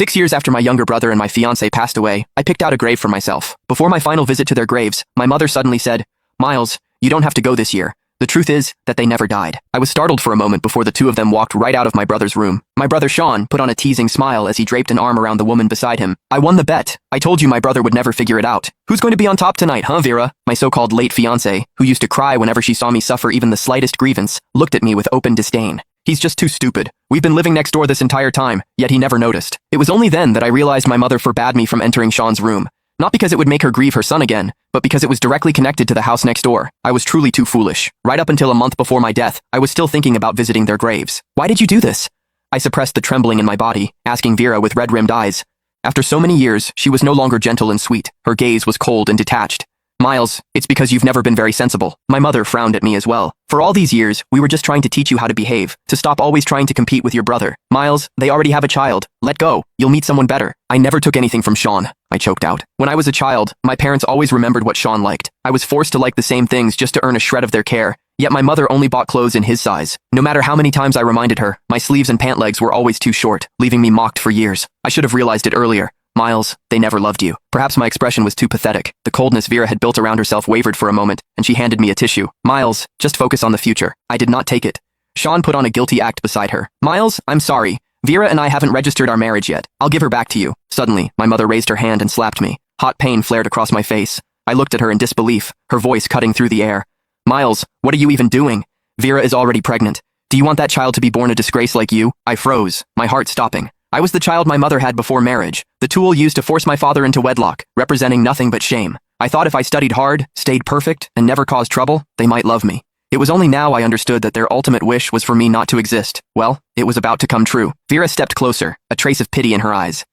6 years after my younger brother and my fiancé passed away, I picked out a grave for myself. Before my final visit to their graves, my mother suddenly said, "Miles, you don't have to go this year." The truth is that they never died. I was startled for a moment before the two of them walked right out of my brother's room. My brother Sean put on a teasing smile as he draped an arm around the woman beside him. "I won the bet. I told you my brother would never figure it out. Who's going to be on top tonight, huh, Vera?" My so-called late fiancé, who used to cry whenever she saw me suffer even the slightest grievance, looked at me with open disdain. "He's just too stupid. We've been living next door this entire time, yet he never noticed." It was only then that I realized my mother forbade me from entering Sean's room. Not because it would make her grieve her son again, but because it was directly connected to the house next door. I was truly too foolish. Right up until a month before my death, I was still thinking about visiting their graves. "Why did you do this?" I suppressed the trembling in my body, asking Vera with red-rimmed eyes. After so many years, she was no longer gentle and sweet. Her gaze was cold and detached. "Miles, it's because you've never been very sensible." My mother frowned at me as well. "For all these years, we were just trying to teach you how to behave, to stop always trying to compete with your brother. Miles, they already have a child. Let go. You'll meet someone better." "I never took anything from Sean," I choked out. "When I was a child, my parents always remembered what Sean liked. I was forced to like the same things just to earn a shred of their care. Yet my mother only bought clothes in his size. No matter how many times I reminded her, my sleeves and pant legs were always too short, leaving me mocked for years. I should have realized it earlier. Miles, they never loved you." Perhaps my expression was too pathetic. The coldness Vera had built around herself wavered for a moment, and she handed me a tissue. "Miles, just focus on the future." I did not take it. Sean put on a guilty act beside her. "Miles, I'm sorry. Vera and I haven't registered our marriage yet. I'll give her back to you." Suddenly, my mother raised her hand and slapped me. Hot pain flared across my face. I looked at her in disbelief, her voice cutting through the air. "Miles, what are you even doing? Vera is already pregnant. Do you want that child to be born a disgrace like you?" I froze, my heart stopping. I was the child my mother had before marriage, the tool used to force my father into wedlock, representing nothing but shame. I thought if I studied hard, stayed perfect, and never caused trouble, they might love me. It was only now I understood that their ultimate wish was for me not to exist. Well, it was about to come true. Vera stepped closer, a trace of pity in her eyes.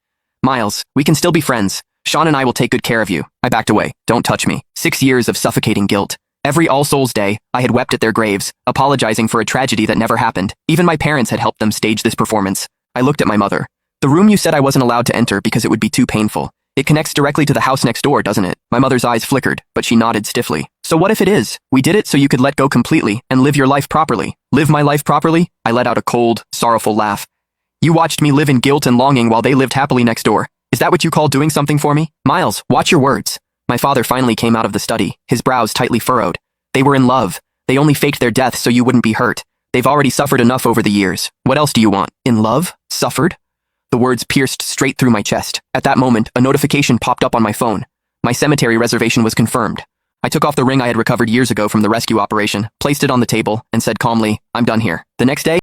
"Miles, we can still be friends. Sean and I will take good care of you." I backed away. "Don't touch me." 6 years of suffocating guilt. Every All Souls Day, I had wept at their graves, apologizing for a tragedy that never happened. Even my parents had helped them stage this performance. I looked at my mother. "The room you said I wasn't allowed to enter because it would be too painful. It connects directly to the house next door, doesn't it?" My mother's eyes flickered, but she nodded stiffly. "So what if it is? We did it so you could let go completely and live your life properly." "Live my life properly?" I let out a cold, sorrowful laugh. "You watched me live in guilt and longing while they lived happily next door. Is that what you call doing something for me?" "Miles, watch your words." My father finally came out of the study, his brows tightly furrowed. "They were in love. They only faked their death so you wouldn't be hurt. They've already suffered enough over the years. What else do you want?" "In love? Suffered?" The words pierced straight through my chest. At that moment, a notification popped up on my phone. My cemetery reservation was confirmed. I took off the ring I had recovered years ago from the rescue operation, placed it on the table, and said calmly, "I'm done here." The next day,